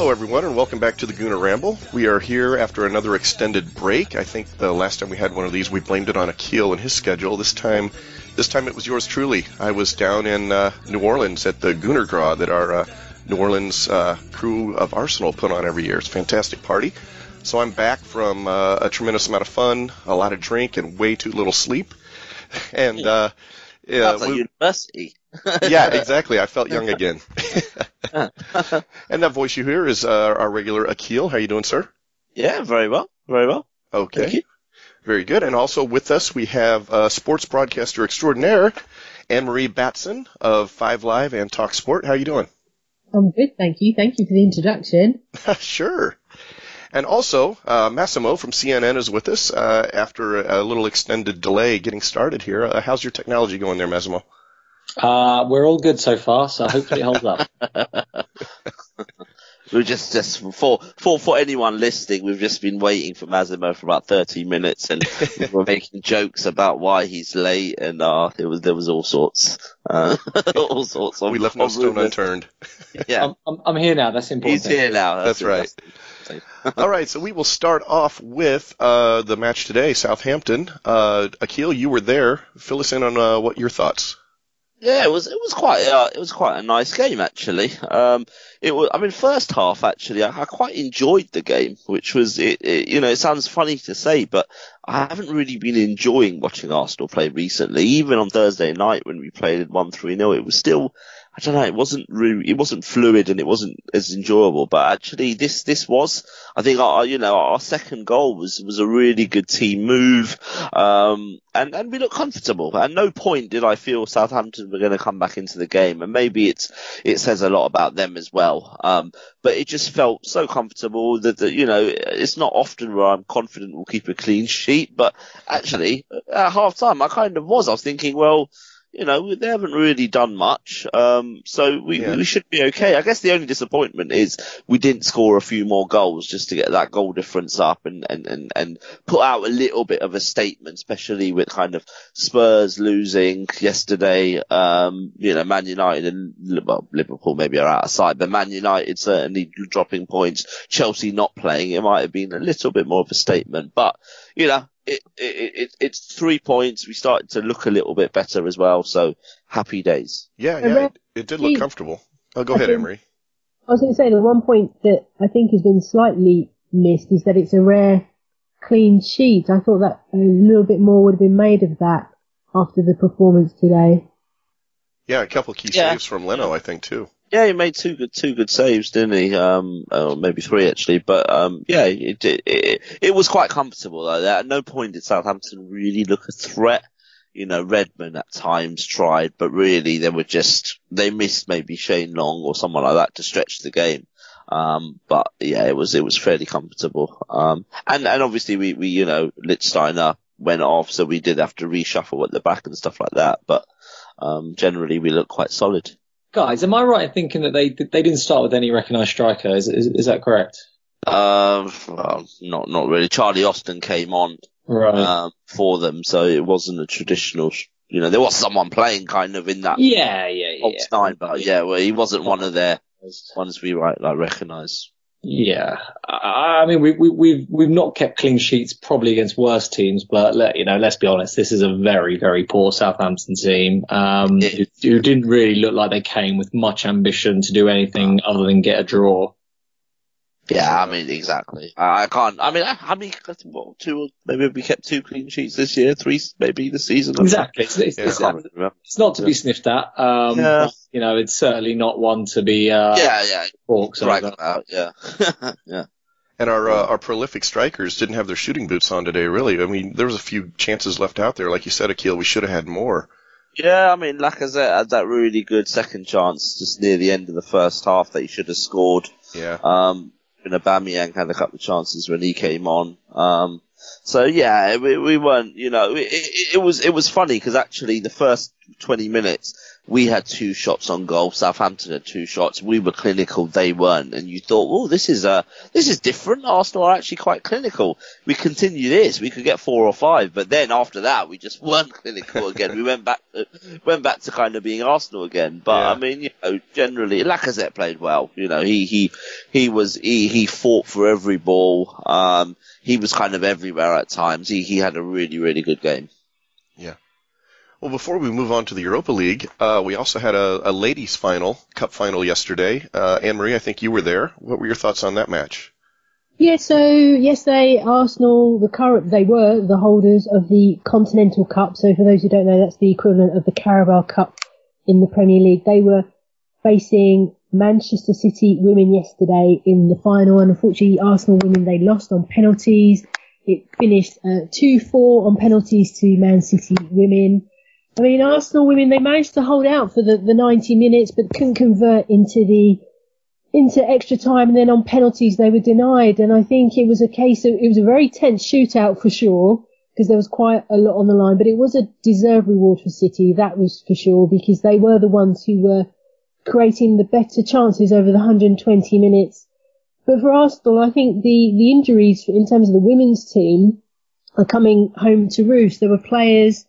Hello, everyone, and welcome back to the Gooner Ramble. We are here after another extended break. I think the last time we had one of these, we blamed it on Akhil and his schedule. This time it was yours truly. I was down in New Orleans at the Gooner Draw that our New Orleans crew of Arsenal put on every year. It's a fantastic party. So I'm back from a tremendous amount of fun, a lot of drink, and way too little sleep. And that's like university. Yeah, exactly. I felt young again. And that voice you hear is our regular Akhil. How you doing, sir? Yeah, very well. Very well. Okay. Thank you. Very good. And also with us, we have sports broadcaster extraordinaire, Anne-Marie Batson of 5 Live and Talk Sport. How you doing? I'm good, thank you. Thank you for the introduction. Sure. And also, Massimo from CNN is with us after a little extended delay getting started here. How's your technology going there, Massimo? We're all good so far, so hopefully it holds up. We're just for anyone listening, we've just been waiting for Massimo for about 30 minutes, and we're making jokes about why he's late, and there was all sorts, all sorts. We left no stone unturned. Yeah, I'm here now. That's important. He's here now. That's right. All right, so we will start off with the match today, Southampton. Akhil, you were there. Fill us in on what your thoughts. Yeah, it was quite a nice game actually. First half actually, I quite enjoyed the game, which was it sounds funny to say, but I haven't really been enjoying watching Arsenal play recently. Even on Thursday night when we played at 1-3-0, it was still, I don't know, it wasn't fluid and it wasn't as enjoyable. But actually, this was, I think, our second goal was a really good team move, and we looked comfortable. At no point did I feel Southampton were going to come back into the game, and maybe it says a lot about them as well. But it just felt so comfortable that it's not often where I'm confident we'll keep a clean sheet, but actually at half time I kind of was. I was thinking, well, they haven't really done much, so we should be okay. I guess the only disappointment is we didn't score a few more goals just to get that goal difference up and put out a little bit of a statement, especially with kind of Spurs losing yesterday. Man United and Liverpool maybe are out of sight, but Man United certainly dropping points. Chelsea not playing, it might have been a little bit more of a statement, but it's 3 points. We started to look a little bit better as well, so happy days. Yeah, it did look comfortable. Oh, go ahead, Emery. I was going to say the one point that I think has been slightly missed is that it's a rare clean sheet. I thought that a little bit more would have been made of that after the performance today. Yeah, a couple of key saves from Leno, I think, too. Yeah, he made two good saves, didn't he? Maybe 3 actually. But it was quite comfortable though. At no point did Southampton really look a threat. Redmond at times tried, but really they missed maybe Shane Long or someone like that to stretch the game. But yeah, it was fairly comfortable. And obviously we Lichtsteiner went off, so we did have to reshuffle at the back and stuff like that. But generally we looked quite solid. Guys, am I right in thinking that they didn't start with any recognised striker? Is that correct? Well, not really. Charlie Austin came on for them, so it wasn't a traditional. There was someone playing kind of in that. Yeah. Nine, but well, he wasn't one of their ones we recognise. Yeah, I mean we've not kept clean sheets probably against worse teams, but let's be honest, this is a very, very poor Southampton team who didn't really look like they came with much ambition to do anything other than get a draw. Yeah, I mean exactly. I can't. I mean, how many? 2? Maybe we kept 2 clean sheets this year, 3 maybe this season. Exactly. It's not to be sniffed at. It's certainly not one to be. Right about. Yeah. Yeah. And our prolific strikers didn't have their shooting boots on today. Really, I mean, there was a few chances left out there, like you said, Akhil. We should have had more. Yeah, I mean, Lacazette had that really good second chance just near the end of the first half that he should have scored. Yeah. And Aubameyang had a couple of chances when he came on. So yeah, we weren't, it was funny because actually the first 20 minutes we had 2 shots on goal. Southampton had 2 shots. We were clinical. They weren't. And you thought, oh, this is different. Arsenal are actually quite clinical. We continue this. We could get 4 or 5. But then after that, we just weren't clinical again. We went back to kind of being Arsenal again. But yeah. I mean, generally, Lacazette played well. He fought for every ball. He was kind of everywhere at times. He had a really, really good game. Yeah. Well, before we move on to the Europa League, we also had a ladies' cup final yesterday. Anne-Marie, I think you were there. What were your thoughts on that match? Yeah, so yesterday, Arsenal, they were the holders of the Continental Cup. So for those who don't know, that's the equivalent of the Carabao Cup in the Premier League. They were facing Manchester City women yesterday in the final, and unfortunately, Arsenal women, they lost on penalties. It finished 2-4 on penalties to Man City women. I mean, Arsenal women, they managed to hold out for the 90 minutes, but couldn't convert into extra time. And then on penalties, they were denied. And I think it was it was a very tense shootout for sure, because there was quite a lot on the line, but it was a deserved reward for City. That was for sure, because they were the ones who were creating the better chances over the 120 minutes. But for Arsenal, I think the injuries in terms of the women's team are coming home to roost. There were players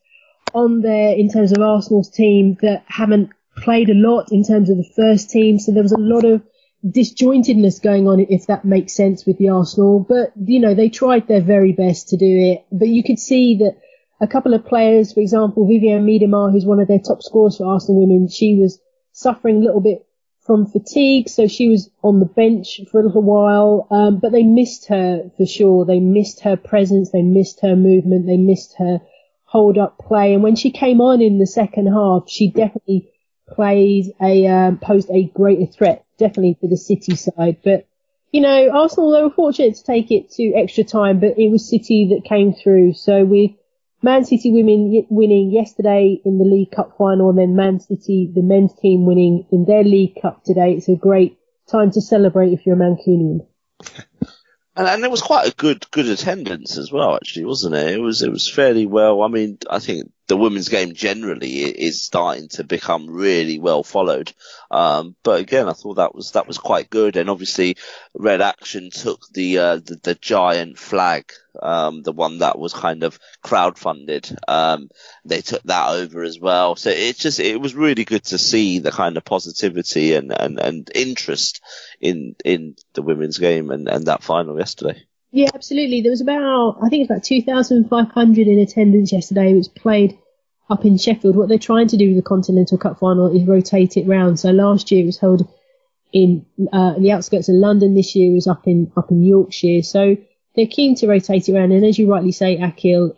on there in terms of Arsenal's team that haven't played a lot in terms of the first team, so there was a lot of disjointedness going on, if that makes sense, with the Arsenal. But they tried their very best to do it. But you could see that a couple of players, for example, Viviane Miedema, who's one of their top scorers for Arsenal women, she was suffering a little bit from fatigue, so she was on the bench for a little while. But they missed her for sure. They missed her presence, they missed her movement, they missed her hold up play. And when she came on in the second half, she definitely posed a greater threat, definitely for the City side. But Arsenal, they were fortunate to take it to extra time, but it was City that came through. So with Man City women winning yesterday in the League Cup final, and then Man City, the men's team, winning in their League Cup today, it's a great time to celebrate if you're a Mancunian. And it was quite a good attendance as well, actually, wasn't it? It was fairly well. I mean, I think the women's game generally is starting to become really well followed. But again, I thought that was quite good. And obviously, Red Action took the giant flag, the one that was kind of crowdfunded. They took that over as well. So it was really good to see the kind of positivity and interest in the women's game and that final yesterday. Yeah, absolutely. There was I think it was about 2,500 in attendance yesterday. It was played up in Sheffield. What they're trying to do with the Continental Cup final is rotate it round. So last year it was held in the outskirts of London. This year it was up in Yorkshire. So they're keen to rotate it around. And as you rightly say, Akhil,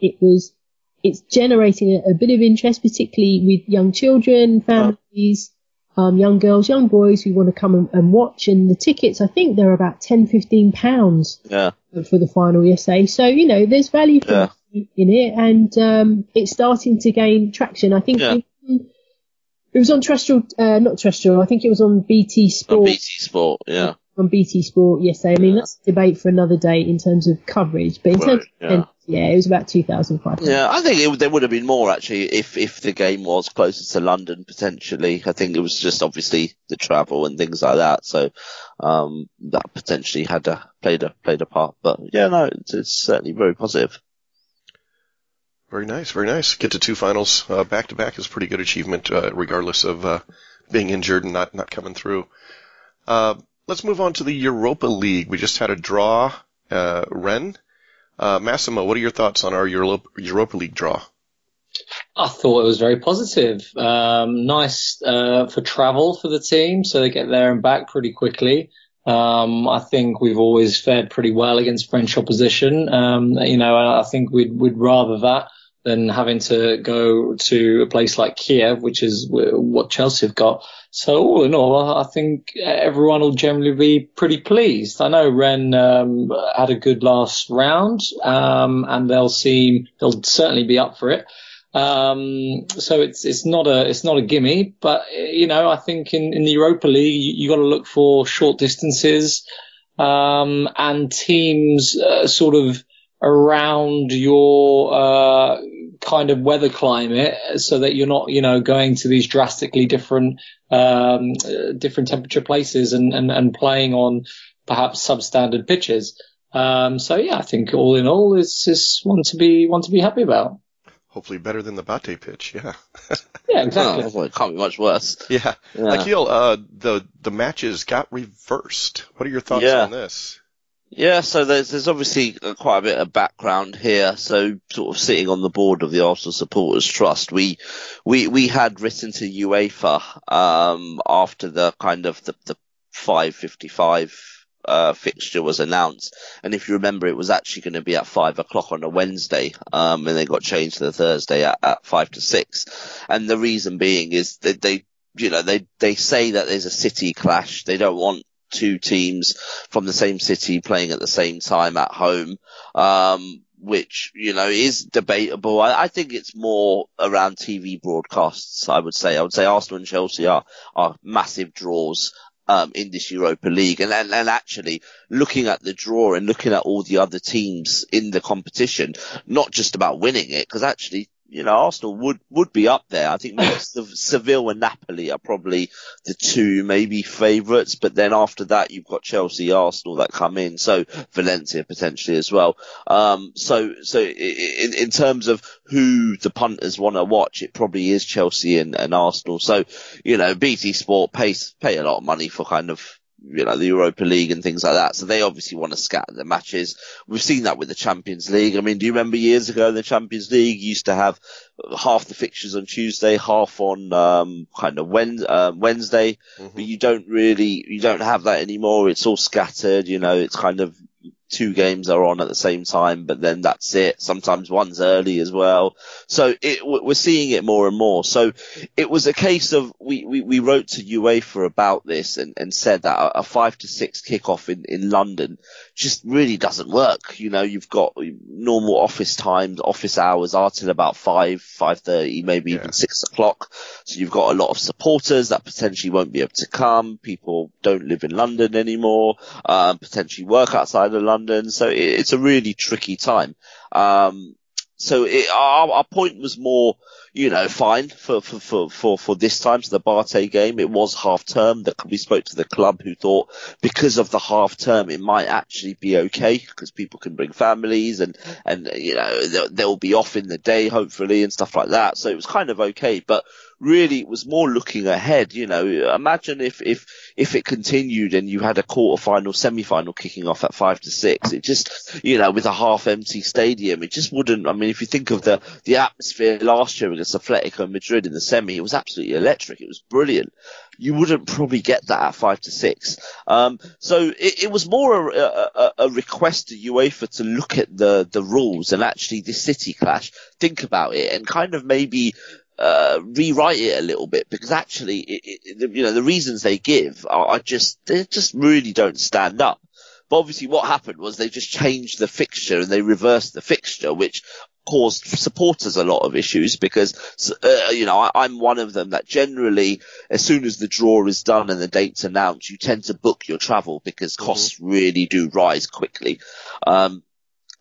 it's generating a bit of interest, particularly with young children, families, young girls, young boys who want to come and watch. And the tickets, I think they're about £10-15 for the final yesterday. So, there's value for in it, and it's starting to gain traction. I think it was on not terrestrial, I think it was on BT Sport. On BT Sport, yeah. On BT Sport yesterday. I mean, that's a debate for another day in terms of coverage, but in terms of it was about 2,500. Yeah, I think there would have been more actually if the game was closer to London potentially. I think it was just obviously the travel and things like that, so that potentially had played a part. But yeah, no, it's certainly very positive. Very nice, very nice. Get to 2 finals back to back is a pretty good achievement, regardless of being injured and not coming through. Let's move on to the Europa League. We just had a draw, Rennes. Massimo, what are your thoughts on our Europa League draw? I thought it was very positive. Nice for travel for the team, so they get there and back pretty quickly. I think we've always fared pretty well against French opposition. And I think we'd rather that than having to go to a place like Kiev, which is what Chelsea have got. So all in all, I think everyone will generally be pretty pleased. I know Rennes had a good last round, and they'll certainly be up for it. So it's not a gimme, but I think in the Europa League you got to look for short distances and teams sort of around your kind of weather climate so that you're not, going to these drastically different temperature places and playing on perhaps substandard pitches. I think all in all, is one to be happy about. Hopefully better than the Bate pitch, yeah. Yeah, exactly. Well, it can't be much worse. Yeah. Akhil, the matches got reversed. What are your thoughts on this? Yeah, so there's obviously quite a bit of background here. So sort of sitting on the board of the Arsenal Supporters Trust, we had written to UEFA after the kind of the 5:55 fixture was announced, and if you remember, it was actually going to be at 5 o'clock on a Wednesday, and they got changed to the Thursday at 5 to 6. And the reason being is that they say that there's a city clash. They don't want two teams from the same city playing at the same time at home, which, is debatable. I think it's more around TV broadcasts, I would say. Arsenal and Chelsea are massive draws in this Europa League. And actually looking at the draw and looking at all the other teams in the competition, not just about winning it, because actually, Arsenal would be up there. I think maybe Seville and Napoli are probably the two maybe favourites, but then after that you've got Chelsea, Arsenal that come in, so Valencia potentially as well. So in terms of who the punters want to watch, it probably is Chelsea and Arsenal. So, BT Sport pay a lot of money for kind of, the Europa League and things like that. So they obviously want to scatter the matches. We've seen that with the Champions League. I mean, do you remember years ago the Champions League used to have half the fixtures on Tuesday, half on kind of Wednesday, but you don't have that anymore. It's all scattered. It's kind of two games are on at the same time, but then that's it. Sometimes one's early as well. So we're seeing it more and more. So it was a case of we wrote to UEFA about this and said that a 5 to 6 kickoff in London just really doesn't work. You've got normal office times, office hours are till about 5:30, maybe even 6 o'clock. So you've got a lot of supporters that potentially won't be able to come. People don't live in London anymore, potentially work outside of London. So it's a really tricky time. So our point was more, fine for this time. So the Bate game, it was half term. We spoke to the club who thought because of the half term, it might actually be okay because people can bring families and they'll be off in the day, hopefully, and stuff like that. So it was kind of okay, but really it was more looking ahead. Imagine if it continued and you had a quarter-final, semi-final kicking off at 5 to 6, it just, with a half-empty stadium, it just wouldn't. I mean, if you think of the atmosphere last year against Atletico Madrid in the semi, it was absolutely electric. It was brilliant. You wouldn't probably get that at 5 to 6. So it was more a request to UEFA to look at the rules and actually this city clash, think about it and kind of maybe rewrite it a little bit, because actually the reasons they give they just really don't stand up. But obviously what happened was they just changed the fixture and they reversed the fixture, which caused supporters a lot of issues because, I'm one of them that generally, as soon as the draw is done and the date's announced, you tend to book your travel because costs really do rise quickly. In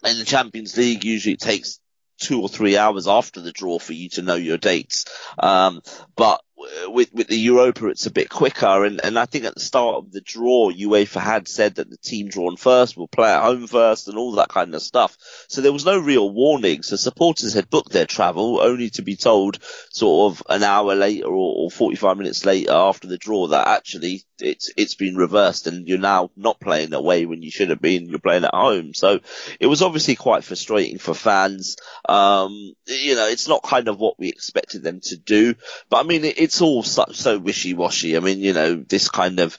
the Champions League, usually it takes 2 or 3 hours after the draw for you to know your dates. But with the Europa, it's a bit quicker. And I think at the start of the draw, UEFA had said that the team drawn first will play at home first and all that kind of stuff. So there was no real warning. So supporters had booked their travel only to be told sort of an hour later or 45 minutes later after the draw that actually it's been reversed and you're now not playing away when you should have been. You're playing at home. So it was obviously quite frustrating for fans. It's not kind of what we expected them to do, but I mean, it's all so wishy-washy. I mean, this kind of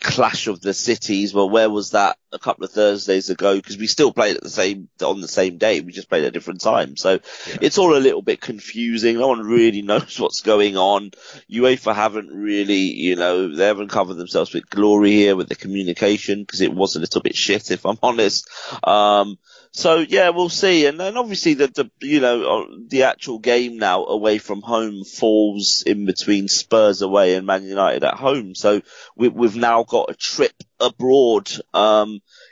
clash of the cities. Well, where was that a couple of Thursdays ago? Because we still played on the same day. We just played at different times. So it's all a little bit confusing. No one really knows what's going on. UEFA haven't really, they haven't covered themselves with glory here with the communication because it was a little bit shit, if I'm honest. So yeah, we'll see. And then obviously the actual game now away from home falls in between Spurs away and Man United at home. So we've now got a trip abroad,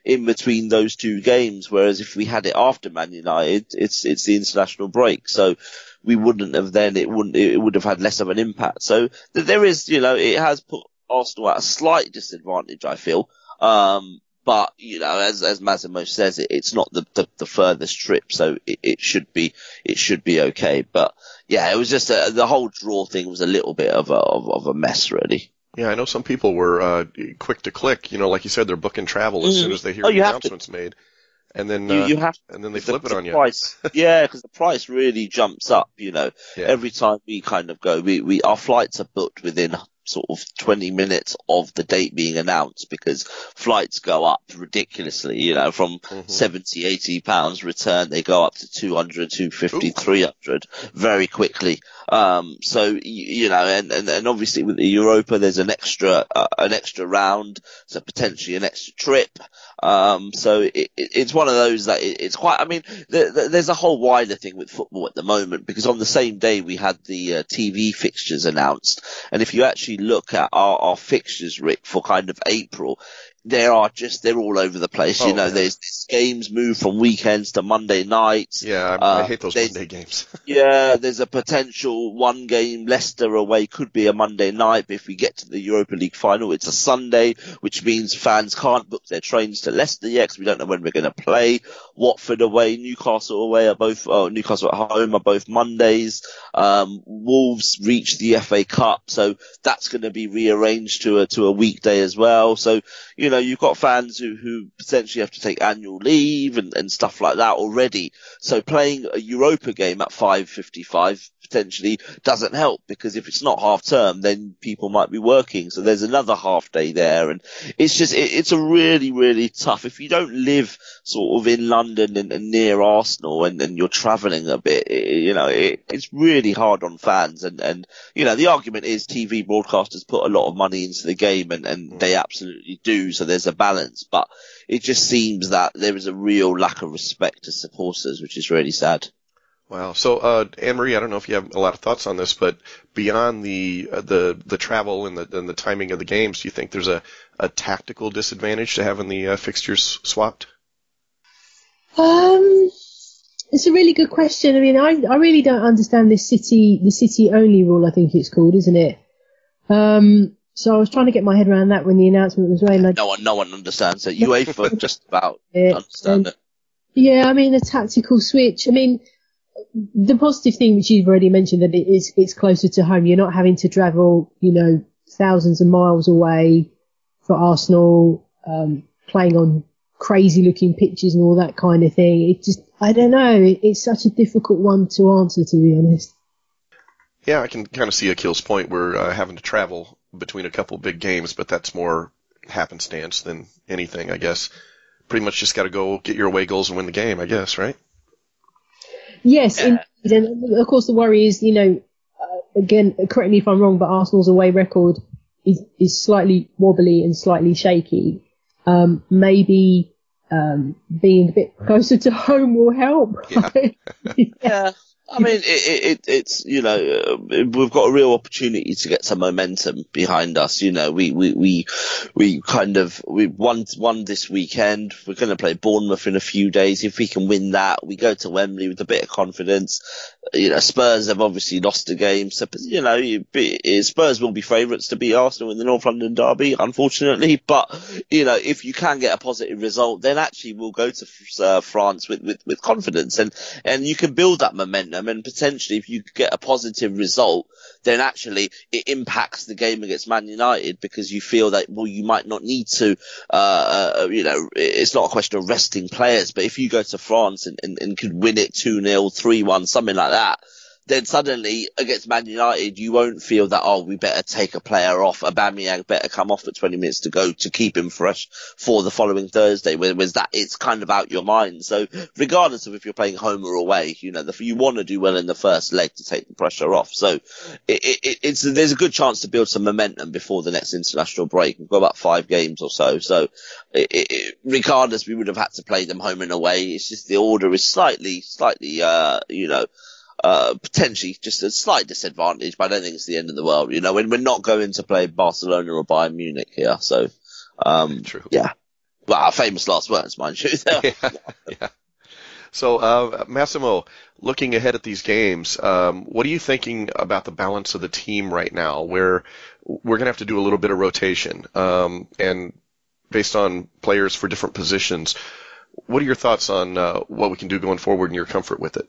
in between those two games. Whereas if we had it after Man United, it's the international break. So we wouldn't have then, it would have had less of an impact. So there is, it has put Arsenal at a slight disadvantage, I feel. But, as Massimo says, it's not the furthest trip, so it should be okay. But yeah, it was just the whole draw thing was a little bit of a mess, really. Yeah, I know some people were quick to click. Like you said, they're booking travel as soon as they hear the announcements made, and then and then they flip it on you. Price, yeah, because the price really jumps up. Yeah. Every time we kind of go, our flights are booked within sort of 20 minutes of the date being announced, because flights go up ridiculously, from 70, 80 pounds return, they go up to 200, 250, 300 very quickly. So, and obviously with the Europa, there's an extra round, so potentially an extra trip. So it's one of those that it's quite, there's a whole wider thing with football at the moment, because on the same day we had the TV fixtures announced. And if you actually look at our fixtures, Rick, for kind of April, they're all over the place. There's games move from weekends to Monday nights. Yeah, I hate those Monday games. Yeah, there's a potential one game, Leicester away, could be a Monday night, but if we get to the Europa League final, it's a Sunday, which means fans can't book their trains to Leicester yet, because we don't know when we're going to play. Watford away, Newcastle away Newcastle at home are both Mondays. Wolves reach the FA Cup, so that's going to be rearranged to a weekday as well. So, you've got fans who potentially have to take annual leave and stuff like that already. So playing a Europa game at 5:55 potentially doesn't help, because if it's not half term, then people might be working. So there's another half day there. And it's just, it's a really, really tough. If you don't live sort of in London and near Arsenal and you're traveling a bit, it's really hard on fans. And the argument is TV broadcasters put a lot of money into the game, and they absolutely do. So there's a balance, but it just seems that there is a real lack of respect to supporters, which is really sad. Wow. So, Anne-Marie, I don't know if you have a lot of thoughts on this, but beyond the travel and the timing of the games, do you think there's a tactical disadvantage to having the fixtures swapped? It's a really good question. I really don't understand the city only rule, I think it's called, isn't it? So I was trying to get my head around that when the announcement was made. No one understands it. UEFA just about understand it. Yeah, the tactical switch. The positive thing, which you've already mentioned, that it's closer to home. You're not having to travel, thousands of miles away for Arsenal, playing on crazy looking pitches and all that kind of thing. It just, I don't know. It's such a difficult one to answer, to be honest. Yeah, I can kind of see Akhil's point. We're having to travel between a couple big games, but that's more happenstance than anything, I guess. Pretty much just got to go get your away goals and win the game, I guess, right? Yes, indeed. And of course the worry is, again, correct me if I'm wrong, but Arsenal's away record is slightly wobbly and slightly shaky. Maybe being a bit closer to home will help. Yeah. It's we've got a real opportunity to get some momentum behind us. We won this weekend. We're going to play Bournemouth in a few days. If we can win that, we go to Wembley with a bit of confidence. Spurs have obviously lost a game, so Spurs will be favourites to beat Arsenal in the North London derby, unfortunately. But if you can get a positive result, then actually we'll go to France with confidence, and you can build that momentum. And potentially, if you get a positive result, then actually it impacts the game against Man United, because you feel that, well, you might not need to, it's not a question of resting players, but if you go to France and could win it 2-0, 3-1, something like that, then suddenly against Man United, you won't feel that, oh, we better take a player off. Aubameyang better come off at 20 minutes to go to keep him fresh for the following Thursday. Whereas that, it's kind of out your mind. So regardless of if you're playing home or away, you want to do well in the first leg to take the pressure off. So there's a good chance to build some momentum before the next international break. We've got about 5 games or so. So regardless, we would have had to play them home and away. It's just the order is slightly, potentially just a slight disadvantage, but I don't think it's the end of the world. When we're not going to play Barcelona or Bayern Munich here. So, True. Yeah. Well, famous last words, mind you. Yeah. So, Massimo, looking ahead at these games, what are you thinking about the balance of the team right now, where we're going to have to do a little bit of rotation, and based on players for different positions? What are your thoughts on what we can do going forward and your comfort with it?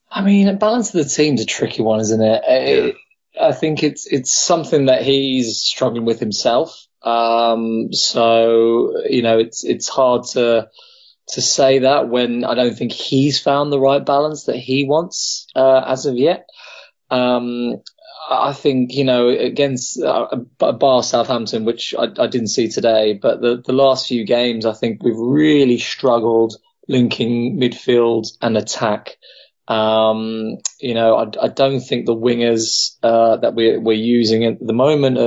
I mean, a balance of the team's a tricky one, isn't it? I think it's something that he's struggling with himself. So, it's hard to say that when I don't think he's found the right balance that he wants as of yet. I think, against bar Southampton, which I didn't see today, but the last few games, I think we've really struggled linking midfield and attack. I don't think the wingers that we're using at the moment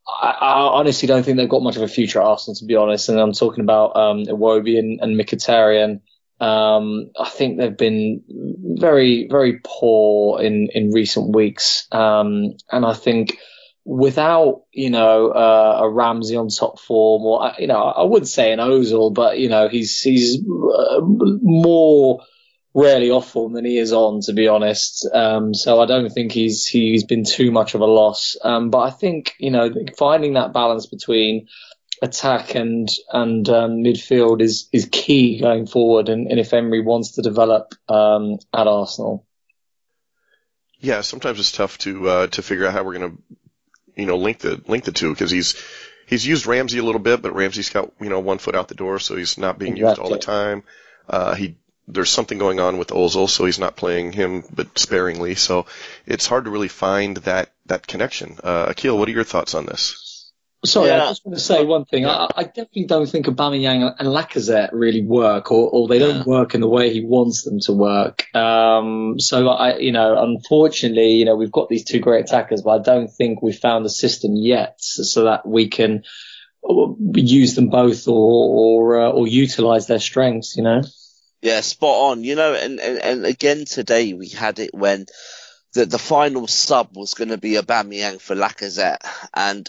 I honestly don't think they've got much of a future at Arsenal, to be honest. And I'm talking about Iwobi and Mkhitaryan. I think they've been very, very poor in recent weeks. And I think without, a Ramsey on top form, or, I wouldn't say an Ozil, but, he's more rarely off form than he is on, to be honest. So I don't think he's been too much of a loss. But I think, finding that balance between attack and midfield is key going forward. And if Emery wants to develop at Arsenal. Yeah, sometimes it's tough to figure out how we're going to, link the two, because he's used Ramsey a little bit, but Ramsey's got, 1 foot out the door, so he's not being used all the time. There's something going on with Ozil, so he's not playing him, but sparingly. So it's hard to really find that connection. Akhil, what are your thoughts on this? Sorry, I just want to say one thing. I definitely don't think Aubameyang and Lacazette really work, or they don't work in the way he wants them to work. So unfortunately, we've got these 2 great attackers, but I don't think we've found the system yet so that we can use them both or utilize their strengths, Yeah, spot on. And again today we had it when the final sub was going to be Aubameyang for Lacazette, and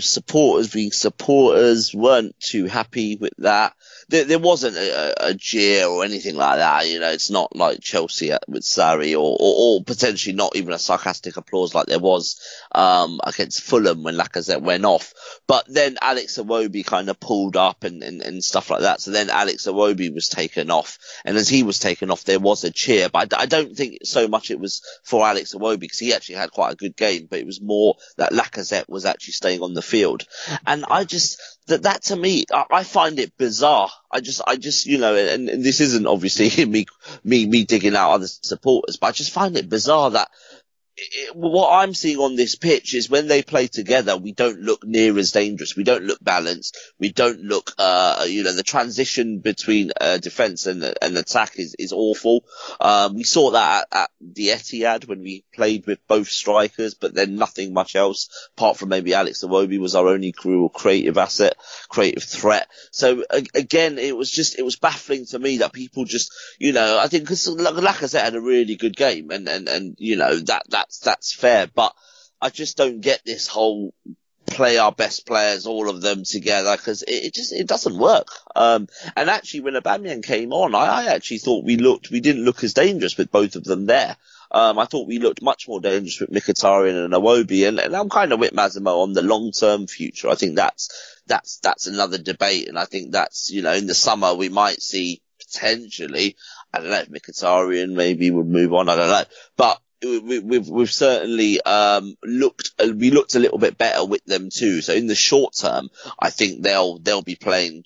supporters being supporters weren't too happy with that. There wasn't a jeer or anything like that. It's not like Chelsea with Sarri, or potentially not even a sarcastic applause like there was against Fulham when Lacazette went off. But then Alex Iwobi kind of pulled up and stuff like that. So then Alex Iwobi was taken off, and as he was taken off, there was a cheer. But I don't think so much it was for Alex Iwobi, because he actually had quite a good game. But it was more that Lacazette was actually staying on the field, and I just. That to me, I find it bizarre. I just, and this isn't obviously me digging out other supporters, but I just find it bizarre that what I'm seeing on this pitch is when they play together, we don't look near as dangerous. We don't look balanced. We don't look, the transition between defense and attack is awful. We saw that at the Etihad when we played with both strikers, but then nothing much else apart from maybe Alex Iwobi was our only creative asset, creative threat. So again, it was baffling to me that people just, I think because Lacazette had a really good game and that's fair, but I just don't get this whole play our best players, all of them together, because it doesn't work. And actually when Aubameyang came on, I actually thought we didn't look as dangerous with both of them there. I thought we looked much more dangerous with Mkhitaryan and Iwobi, and I'm kind of with Massimo on the long-term future. I think that's another debate, and I think that's, in the summer we might see potentially, I don't know if Mkhitaryan maybe would move on, I don't know, but we've certainly looked a little bit better with them too. So in the short term, I think they'll be playing,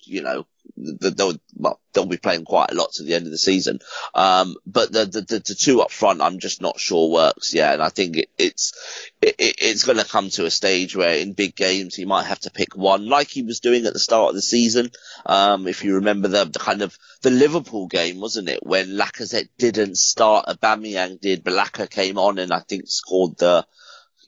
they'll be playing quite a lot to the end of the season. But the two up front, I'm just not sure works. Yeah. And I think it's going to come to a stage where in big games, he might have to pick one like he was doing at the start of the season. If you remember the kind of the Liverpool game, wasn't it? When Lacazette didn't start, Aubameyang did, but Laka came on and I think scored the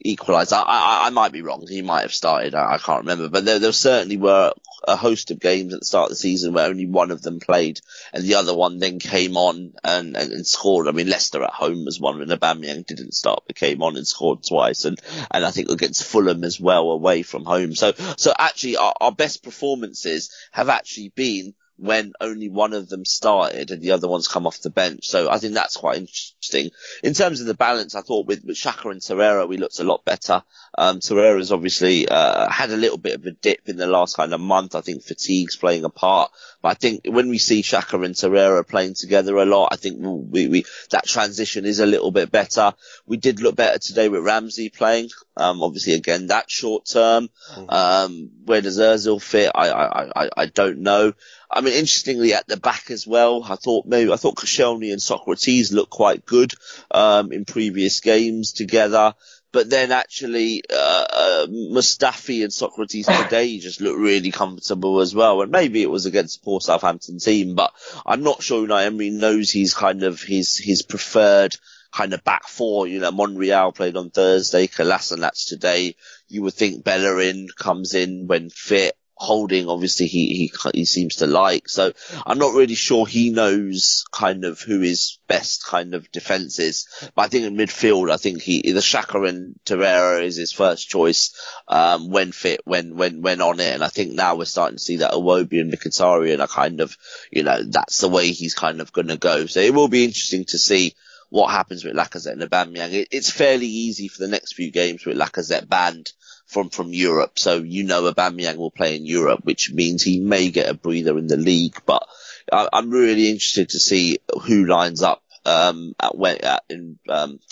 equaliser. I might be wrong. He might have started. I can't remember. But there certainly were a host of games at the start of the season where only one of them played and the other one then came on and scored. I mean, Leicester at home was one when Aubameyang didn't start but came on and scored twice. And I think against Fulham as well away from home. So actually our best performances have actually been when only one of them started and the other one's come off the bench. So I think that's quite interesting. In terms of the balance, I thought with Xhaka and Torreira, we looked a lot better. Torreira's obviously had a little bit of a dip in the last kind of month. I think fatigue's playing a part. But I think when we see Xhaka and Torreira playing together a lot, I think that transition is a little bit better. We did look better today with Ramsey playing. Obviously, again, that short term. Where does Ozil fit? I don't know. I mean, interestingly, at the back as well, I thought Koscielny and Socrates looked quite good in previous games together. But then actually, Mustafi and Socrates today just looked really comfortable as well. And maybe it was against a poor Southampton team, but I'm not sure Unai Emery knows he's kind of his preferred kind of back four. You know, Monreal played on Thursday, Kolasinac today. You would think Bellerin comes in when fit. Holding, obviously, he seems to like. So I'm not really sure he knows kind of who his best kind of defence is. But I think in midfield, I think the Xhaka and Torreira is his first choice, when fit, when on it. And I think now we're starting to see that Iwobi and Mkhitaryan are kind of, you know, that's the way he's kind of going to go. So it will be interesting to see what happens with Lacazette and Aubameyang. It's fairly easy for the next few games with Lacazette banned from Europe. So, you know, Aubameyang will play in Europe, which means he may get a breather in the league. But I'm really interested to see who lines up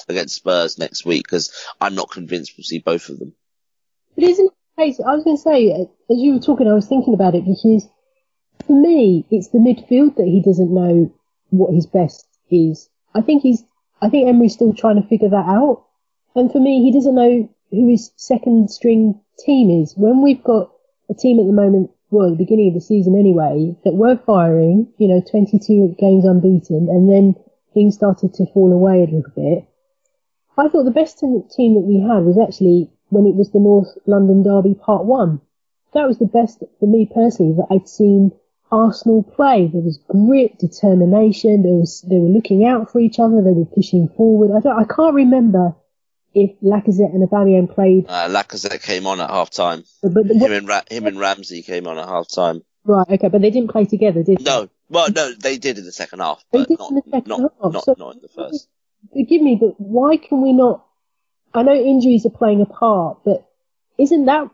against Spurs next week, because I'm not convinced we'll see both of them. But isn't it crazy? I was going to say, as you were talking, I was thinking about it, because for me, it's the midfield that he doesn't know what his best is. I think Emery's still trying to figure that out. And for me, he doesn't know who his second string team is. When we've got a team at the moment, well, at the beginning of the season anyway, that were firing, 22 games unbeaten, and then things started to fall away a little bit. I thought the best team that we had was actually when it was the North London Derby Part 1. That was the best, for me personally, that I'd seen Arsenal play. There was grit, determination, they were looking out for each other, they were pushing forward. I can't remember if Lacazette and Aubameyang played. Lacazette came on at half time. But him and Ramsey came on at half time. Right, okay, but they didn't play together, did they? No. Well, no, they did in the second half, but not in the first. Forgive me, but why can we not? I know injuries are playing a part, but isn't that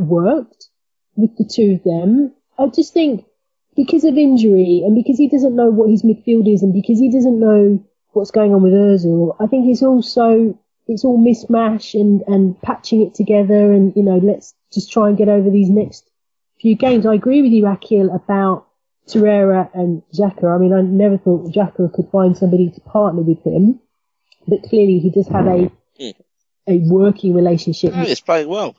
worked with the two of them? I just think because of injury and because he doesn't know what his midfield is and because he doesn't know what's going on with Ozil, I think it's all mishmash and patching it together and, let's just try and get over these next few games. I agree with you, Akhil, about Torreira and Xhaka. I mean, I never thought Xhaka could find somebody to partner with him, but clearly he does have a working relationship. Yeah, he's playing well.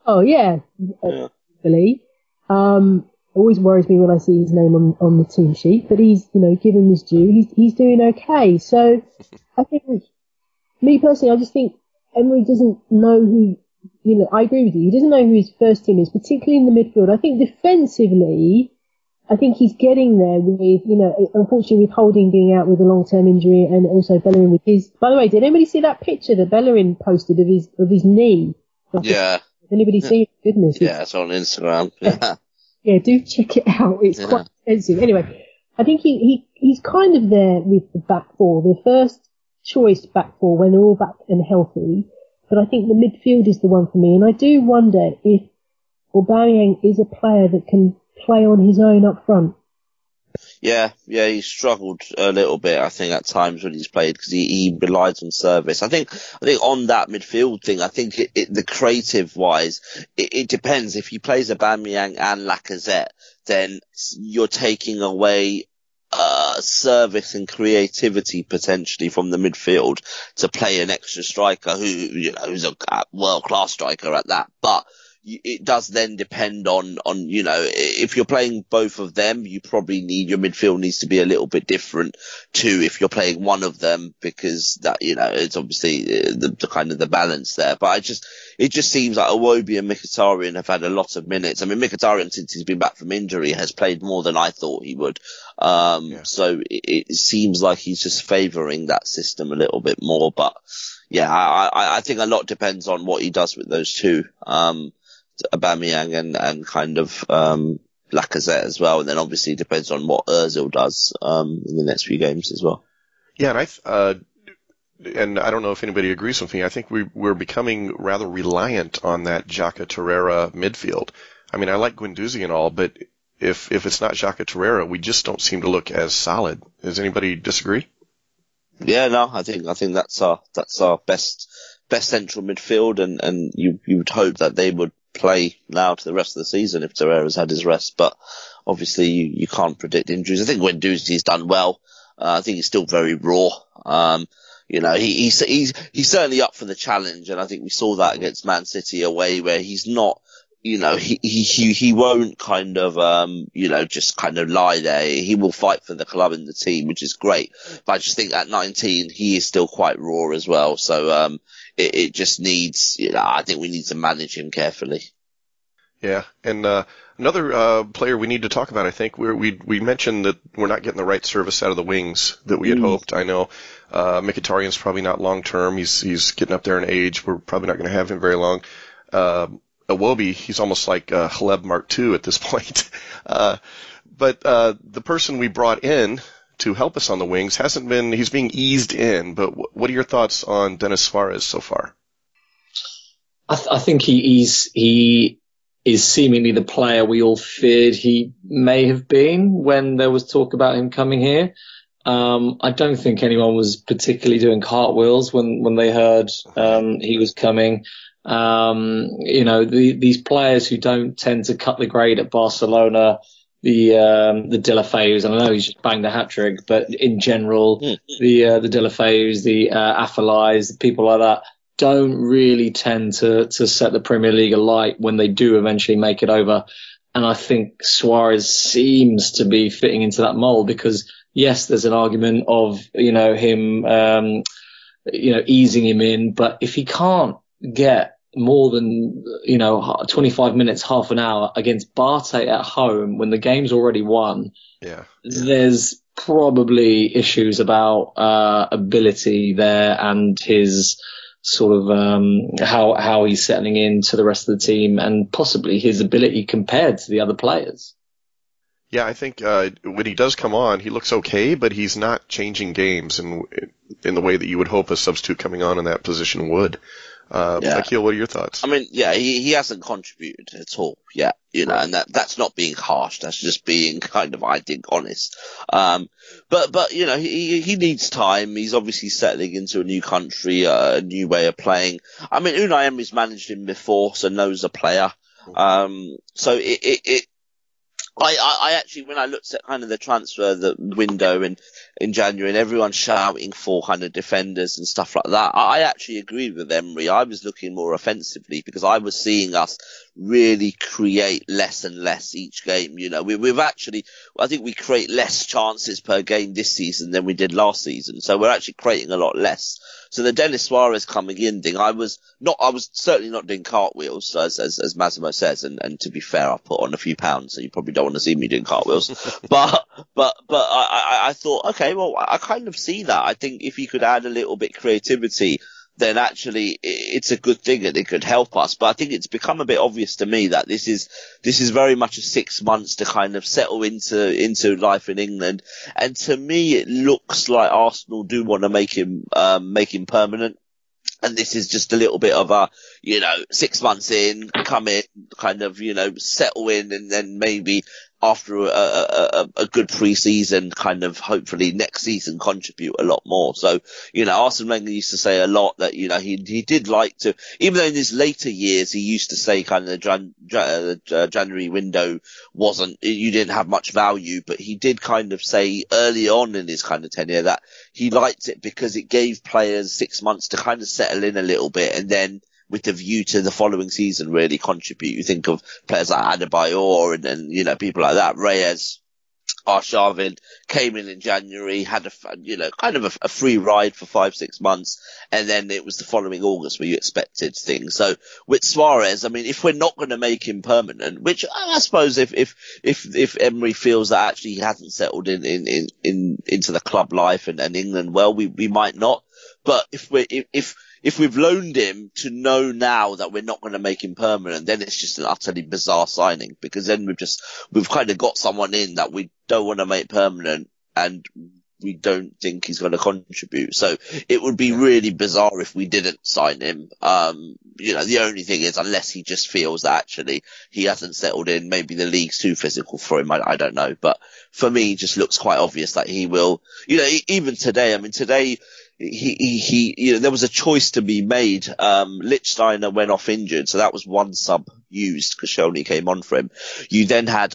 Oh, yeah. Hopefully. Always worries me when I see his name on the team sheet, but he's, given his due, he's doing okay. So I think, me personally, I just think Emery doesn't know who, I agree with you. He doesn't know who his first team is, particularly in the midfield. I think defensively, I think he's getting there with, unfortunately with Holding being out with a long-term injury and also Bellerin with his, by the way, did anybody see that picture that Bellerin posted of his knee? Yeah. Did anybody see it? Goodness. Yeah, it's on Instagram. Yeah. Yeah, do check it out. It's quite expensive. Anyway, I think he's kind of there with the back four, the first choice back four when they're all back and healthy. But I think the midfield is the one for me. And I do wonder if Aubameyang is a player that can play on his own up front. Yeah, he struggled a little bit, I think, at times when he's played because he relies on service. I think on that midfield thing, I think the creative wise, it depends. If he plays Aubameyang and Lacazette, then you're taking away service and creativity potentially from the midfield to play an extra striker who's a world class striker at that. But it does then depend on, if you're playing both of them, you probably your midfield needs to be a little bit different to if you're playing one of them, because that, it's obviously the kind of the balance there. But it just seems like Iwobi and Mkhitaryan have had a lot of minutes. I mean, Mkhitaryan, since he's been back from injury, has played more than I thought he would. So it seems like he's just favouring that system a little bit more. But yeah, I think a lot depends on what he does with those two. Aubameyang and kind of Lacazette as well, and then obviously it depends on what Ozil does in the next few games as well. Yeah, and I don't know if anybody agrees with me. I think we're becoming rather reliant on that Xhaka Torreira midfield. I mean, I like Guendouzi and all, but if it's not Xhaka Torreira, we just don't seem to look as solid. Does anybody disagree? Yeah, no, I think that's our best central midfield, and you would hope that they would play now to the rest of the season if Torreira's had his rest, but obviously you can't predict injuries. I think Guendouzi's done well. I think he's still very raw. He's certainly up for the challenge, and I think we saw that against Man City away, where he's not, he won't kind of, just kind of lie there. He will fight for the club and the team, which is great. But I just think at 19, he is still quite raw as well. So, it just needs, I think we need to manage him carefully. Yeah. And, another, player we need to talk about, I think we mentioned that we're not getting the right service out of the wings that we had hoped. I know, Mkhitaryan's probably not long term. He's getting up there in age. We're probably not going to have him very long. Iwobi, he's almost like Haleb Mark II at this point. But the person we brought in to help us on the wings he's being eased in. But what are your thoughts on Denis Suarez so far? I think he is seemingly the player we all feared he may have been when there was talk about him coming here. I don't think anyone was particularly doing cartwheels when they heard he was coming. These players who don't tend to cut the grade at Barcelona, the Deulofeus, and I know he's just banged a hat-trick, but in general, the Deulofeus, the Akhil's, the people like that, don't really tend to set the Premier League alight when they do eventually make it over. And I think Suarez seems to be fitting into that mold, because yes, there's an argument of, him, easing him in, but if he can't get more than, 25 minutes, half an hour against Barté at home when the game's already won, there's probably issues about ability there and his sort of how he's settling into the rest of the team, and possibly his ability compared to the other players. Yeah, I think when he does come on, he looks okay, but he's not changing games in the way that you would hope a substitute coming on in that position would. Akhil, what are your thoughts? I mean, he hasn't contributed at all yet, and that's not being harsh. That's just being kind of, I think, honest. But he needs time. He's obviously settling into a new country, a new way of playing. I mean, Unai Emery's managed him before, so knows the player. So I actually, when I looked at kind of the transfer, the window in January, and everyone's shouting for kind of defenders and stuff like that, I actually agreed with Emery. I was looking more offensively, because I was seeing us really create less and less each game. We've actually, I think we create less chances per game this season than we did last season. So we're actually creating a lot less. So the Denis Suarez coming in thing, I was certainly not doing cartwheels, as Massimo says, and to be fair, I put on a few pounds, so you probably don't want to see me doing cartwheels. but I thought, okay, well, I kind of see that. I think if you could add a little bit creativity, then actually it's a good thing and it could help us. But I think it's become a bit obvious to me that this is very much a 6 months to kind of settle into life in England. And to me, it looks like Arsenal do want to make him permanent. And this is just a little bit of a, 6 months in, come in, kind of, settle in, and then maybe after a good pre-season, kind of hopefully next season contribute a lot more. So, Arsene Wenger used to say a lot that, he did like to, even though in his later years, he used to say kind of the January window you didn't have much value, but he did kind of say early on in his kind of tenure that he liked it because it gave players 6 months to kind of settle in a little bit, and then with the view to the following season really contribute. You think of players like Adebayor and people like that. Reyes, Arshavin came in January, had kind of a free ride for 5-6 months, and then it was the following August where you expected things. So with Suarez, I mean, if we're not going to make him permanent, which I suppose if Emery feels that actually he hasn't settled into the club life and England well, we might not. But if we've loaned him to know now that we're not going to make him permanent, then it's just an utterly bizarre signing, because then we've kind of got someone in that we don't want to make permanent and we don't think he's going to contribute. So it would be really bizarre if we didn't sign him. The only thing is, unless he just feels that actually he hasn't settled in, maybe the league's too physical for him. I don't know. But for me, it just looks quite obvious that he will, even today, there was a choice to be made. Lichtsteiner went off injured, so that was one sub used because Koscielny came on for him. You then had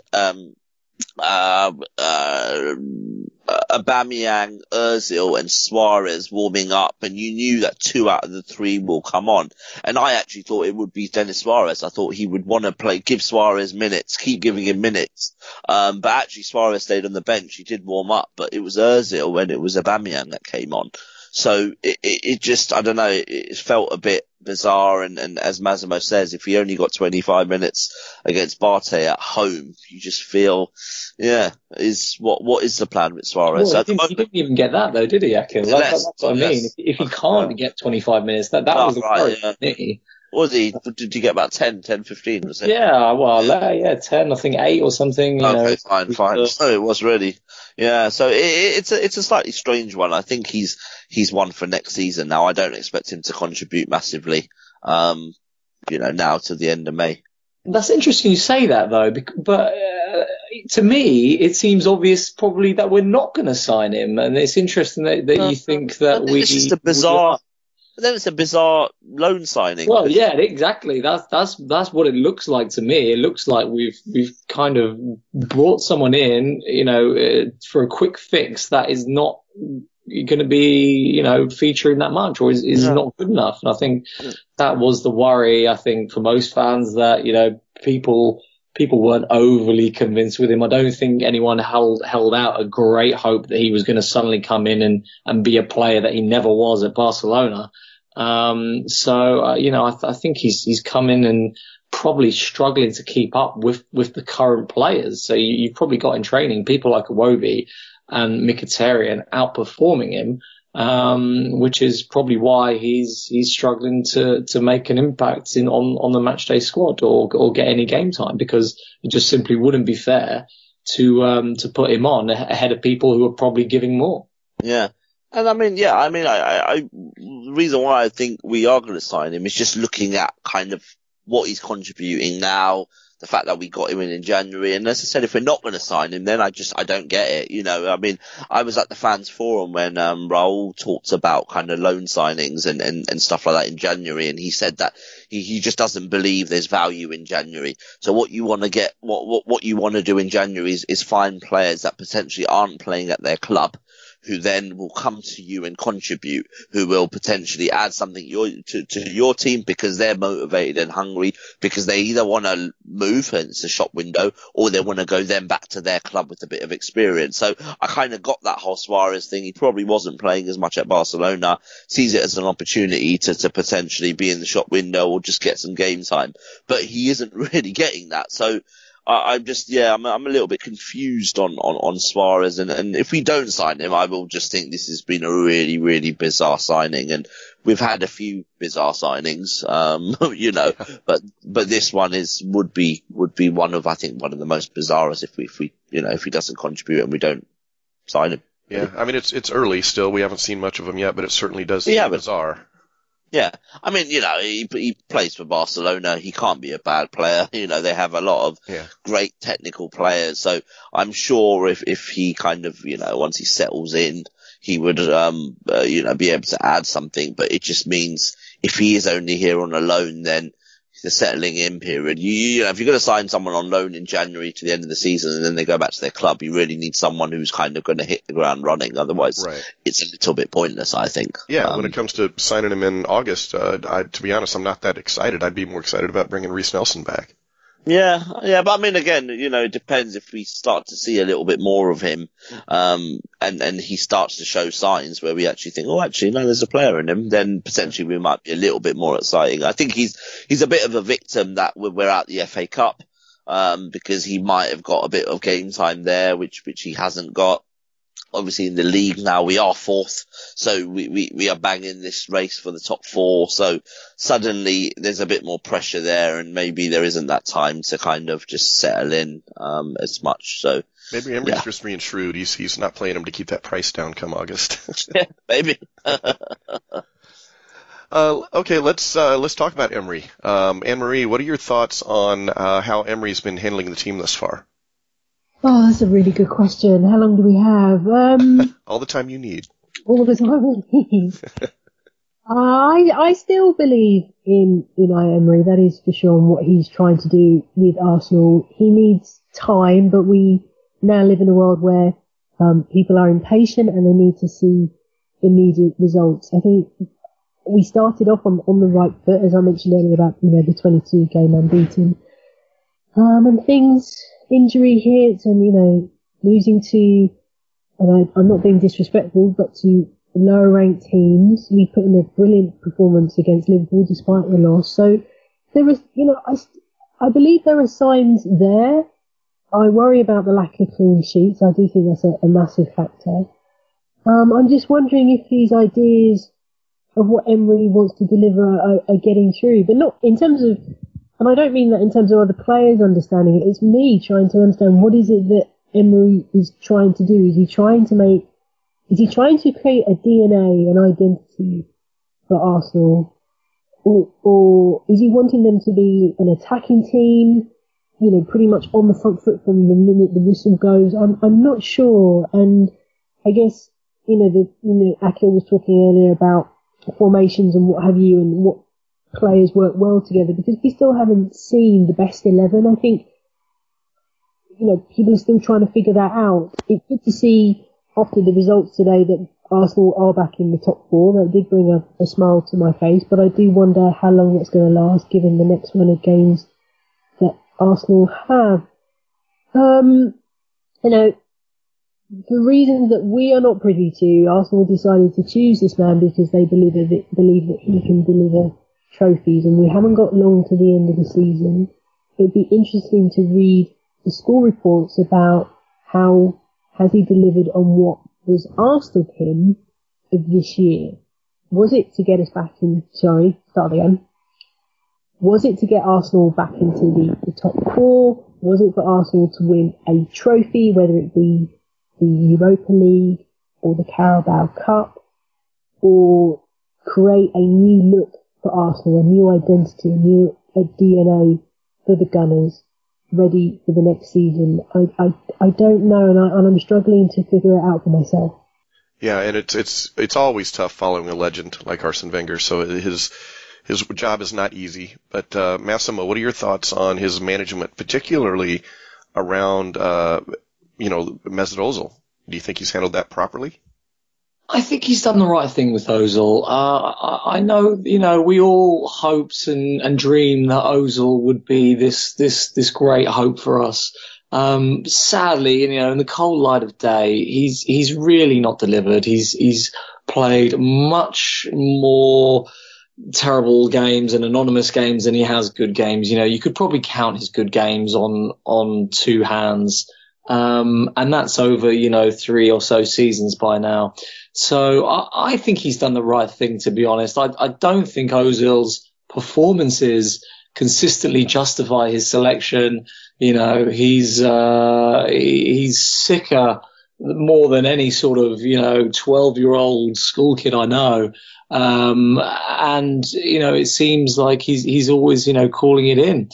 Aubameyang, Ozil and Suarez warming up, and you knew that 2 out of the 3 will come on. And I actually thought it would be Denis Suarez. I thought he would want to give Suarez minutes, keep giving him minutes. But actually Suarez stayed on the bench. He did warm up, but it was Ozil and it was Aubameyang that came on. So it just, I don't know, it felt a bit bizarre. And as Massimo says, if he only got 25 minutes against Barté at home, you just feel, what is the plan with Suarez? Well, he didn't even get that though, did he, Akhil? That's what I mean. If he can't get 25 minutes, that was the worry for me. Was he? Did you get about 10, 15, was it? Yeah, well, 10, I think 8 or something. Okay, fine. So it was really, so it's a slightly strange one. I think he's one for next season now. I don't expect him to contribute massively, now to the end of May. That's interesting you say that though, but to me, it seems obvious probably that we're not going to sign him. And it's interesting that you think that it's just a bizarre. But then it's a bizarre loan signing. Well, yeah, exactly. That's what it looks like to me. It looks like we've kind of brought someone in, for a quick fix that is not going to be, featuring that much, or is not good enough. And I think that was the worry, I think, for most fans, that, people weren't overly convinced with him. I don't think anyone held out a great hope that he was going to suddenly come in and be a player that he never was at Barcelona. I think he's come in and probably struggling to keep up with the current players. So you've probably got in training people like Iwobi and Mkhitaryan outperforming him, which is probably why he's struggling to make an impact on the matchday squad or get any game time, because it just simply wouldn't be fair to put him on ahead of people who are probably giving more. Yeah. And the reason why I think we are going to sign him is just looking at kind of what he's contributing now, the fact that we got him in January. And as I said, if we're not going to sign him, then I don't get it. I was at the fans forum when Raul talked about kind of loan signings and stuff like that in January, and he said that he just doesn't believe there's value in January. So what you want to get, what you want to do in January is find players that potentially aren't playing at their club, who then will come to you and contribute, who will potentially add something to your team because they're motivated and hungry, because they either want to move, and it's a shop window, or they want to go then back to their club with a bit of experience. So I kind of got that whole Suarez thing. He probably wasn't playing as much at Barcelona, sees it as an opportunity to potentially be in the shop window or just get some game time, but he isn't really getting that. So I'm a little bit confused on Suarez, and if we don't sign him, I will just think this has been a really, really bizarre signing, and we've had a few bizarre signings, but this one would be one of the most bizarres if he doesn't contribute and we don't sign him. Yeah, it's early still. We haven't seen much of him yet, but it certainly does seem bizarre. Yeah, I mean, he plays for Barcelona. He can't be a bad player. They have a lot of great technical players. So I'm sure if he kind of, once he settles in, he would, be able to add something. But it just means if he is only here on a loan, then the settling in period. If you're going to sign someone on loan in January to the end of the season and then they go back to their club, you really need someone who's kind of going to hit the ground running. Otherwise, it's a little bit pointless, I think. Yeah, when it comes to signing him in August, to be honest, I'm not that excited. I'd be more excited about bringing Reece Nelson back. Yeah, but I mean, again, it depends if we start to see a little bit more of him, and he starts to show signs where we actually think, no, there's a player in him, then potentially we might be a little bit more exciting. I think he's a bit of a victim that we're at the FA Cup, because he might have got a bit of game time there, which he hasn't got. Obviously in the league now we are fourth, so we are banging this race for the top four. So suddenly there's a bit more pressure there, and maybe there isn't that time to kind of just settle in as much. So maybe Emery's just being shrewd. He's not playing him to keep that price down come August. Yeah, maybe. Okay, let's talk about Emery. Anne-Marie, what are your thoughts on how Emery's been handling the team thus far? Oh, that's a really good question. How long do we have? All the time you need. All the time we need. I still believe in Unai Emery, that is for sure, and what he's trying to do with Arsenal. He needs time, but we now live in a world where people are impatient and they need to see immediate results. I think we started off on the right foot, as I mentioned earlier about the 22 game unbeaten, and things. Injury hits and, losing to, and I'm not being disrespectful, but to lower ranked teams. We put in a brilliant performance against Liverpool despite the loss. So there is, I believe there are signs there. I worry about the lack of clean sheets. I do think that's a massive factor. I'm just wondering if these ideas of what Emery wants to deliver are getting through, but not in terms of, and I don't mean that in terms of other players understanding it. It's me trying to understand what is it that Emery is trying to do. Is he trying to create a DNA, an identity for Arsenal? Or is he wanting them to be an attacking team, pretty much on the front foot from the minute the whistle goes? I'm not sure. And I guess, Akhil was talking earlier about formations and what have you, and what players work well together, because we still haven't seen the best 11. I think, people are still trying to figure that out. It's good to see after the results today that Arsenal are back in the top four. That did bring a smile to my face, but I do wonder how long that's going to last given the next run of games that Arsenal have. For reasons that we are not privy to, Arsenal decided to choose this man because they believe that he can deliver trophies, and we haven't got long to the end of the season. It would be interesting to read the score reports about how has he delivered on what was asked of him of this year. Was it to get us back in, was it to get Arsenal back into the top four? Was it for Arsenal to win a trophy, whether it be the Europa League or the Carabao Cup, or create a new look for Arsenal, a new identity, a DNA for the Gunners, ready for the next season? I don't know, and I'm struggling to figure it out for myself. Yeah, and it's always tough following a legend like Arsene Wenger. So his job is not easy. But Massimo, what are your thoughts on his management, particularly around Mesut Ozil? Do you think he's handled that properly? I think he's done the right thing with Ozil. I know, we all hoped and dreamed that Ozil would be this great hope for us. Sadly, in the cold light of day, he's really not delivered. He's played much more terrible games and anonymous games than he has good games. You could probably count his good games on two hands. And that's over, 3 or so seasons by now. So I think he's done the right thing, to be honest. I don't think Ozil's performances consistently justify his selection. He's sicker more than any sort of 12-year-old school kid I know. And it seems like he's always calling it in.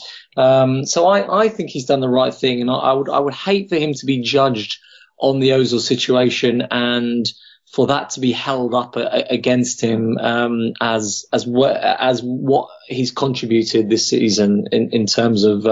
So I think he's done the right thing, and I would hate for him to be judged on the Ozil situation and for that to be held up against him as what he's contributed this season in terms of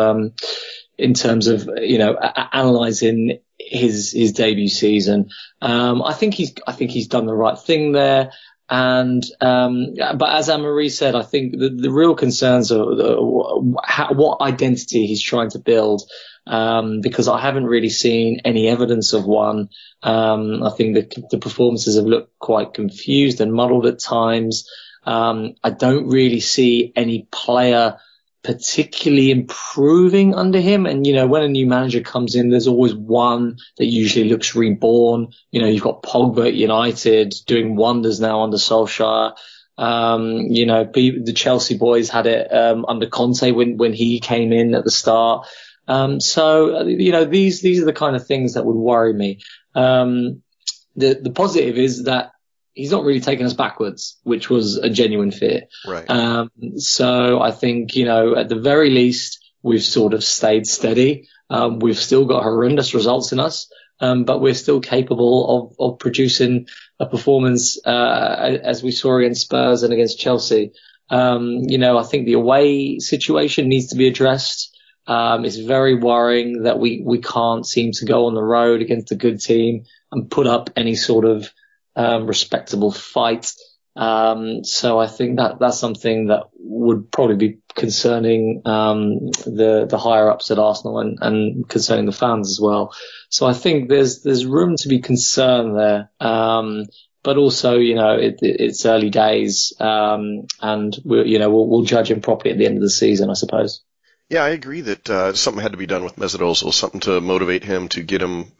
analysing his debut season. I think he's done the right thing there. And but as Anne-Marie said, I think the real concerns are what identity he's trying to build, because I haven't really seen any evidence of one. I think the performances have looked quite confused and muddled at times. I don't really see any player particularly improving under him. And, when a new manager comes in, there's always one that usually looks reborn. You've got Pogba at United doing wonders now under Solskjaer. The Chelsea boys had it under Conte when he came in at the start. So these are the kind of things that would worry me. The positive is that he's not really taken us backwards, which was a genuine fear. Right. So I think, at the very least, we've sort of stayed steady. We've still got horrendous results in us, but we're still capable of producing a performance, as we saw against Spurs and against Chelsea. I think the away situation needs to be addressed. It's very worrying that we can't seem to go on the road against a good team and put up any sort of respectable fight. So I think that's something that would probably be concerning the higher ups at Arsenal and concerning the fans as well. So I think there's room to be concerned there. But also, it's early days, and we'll judge him properly at the end of the season, I suppose. Yeah, I agree that something had to be done with Mesut Ozil, something to motivate him, to get him,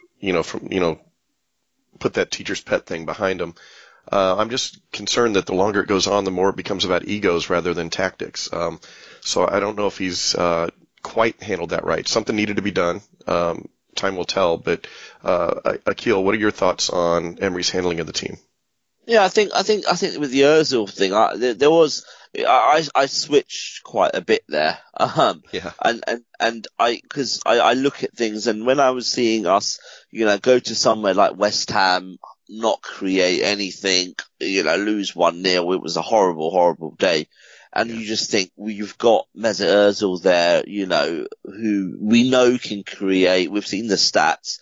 put that teacher's pet thing behind him. I'm just concerned that the longer it goes on, the more it becomes about egos rather than tactics. So I don't know if he's quite handled that right. Something needed to be done. Time will tell. But Akhil, what are your thoughts on Emery's handling of the team? Yeah, I think with the Ozil thing, I switched quite a bit there. Yeah. And because I look at things, and when I was seeing us, go to somewhere like West Ham, not create anything, lose 1-0, it was a horrible, horrible day. And you just think, well, you've got Mesut Ozil there, who we know can create. We've seen the stats,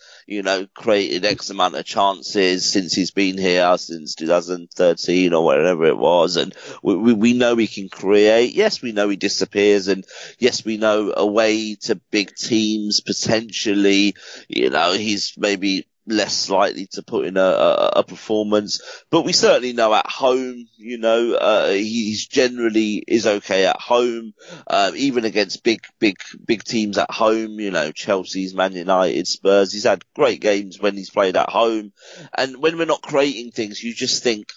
created X amount of chances since he's been here, since 2013 or whatever it was. And we know he can create. Yes, we know he disappears. And yes, we know away to big teams, potentially, he's maybe less likely to put in a performance, but we certainly know at home, he's generally is okay at home, even against big teams at home, Chelsea's, Man United, Spurs. He's had great games when he's played at home, and when we're not creating things, you just think,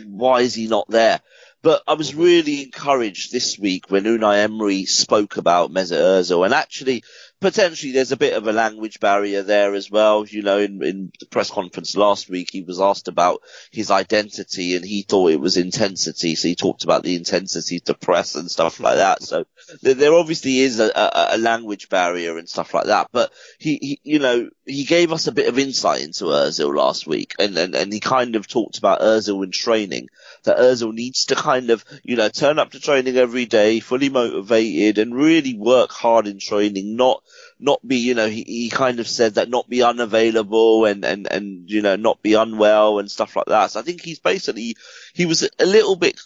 why is he not there? But I was really encouraged this week when Unai Emery spoke about Mesut Ozil, and actually, potentially there's a bit of a language barrier there as well. In the press conference last week, he was asked about his identity and he thought it was intensity. So he talked about the intensity to press and stuff like that. So there obviously is a language barrier and stuff like that. But he gave us a bit of insight into Ozil last week, and he kind of talked about Ozil in training, that Ozil needs to kind of, turn up to training every day, fully motivated and really work hard in training, not be, he kind of said that not be unavailable and not be unwell and stuff like that. So I think he was a little bit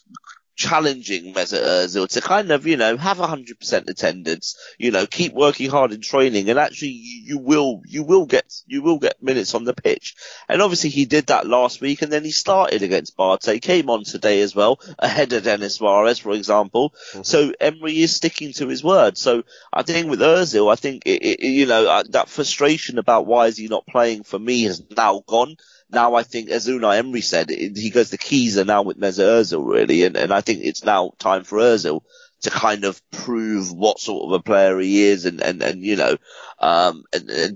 challenging Mesut Ozil to kind of, have 100% attendance, keep working hard in training, and actually you will get minutes on the pitch. And obviously he did that last week, and then he started against Barca, came on today as well, ahead of Denis Suarez, for example. Mm-hmm. So Emery is sticking to his word. So I think with Ozil, I think that frustration about why is he not playing for me has now gone. Now I think, as Unai Emery said, he goes, the keys are now with Mesut Ozil, really, and I think it's now time for Ozil to kind of prove what sort of a player he is and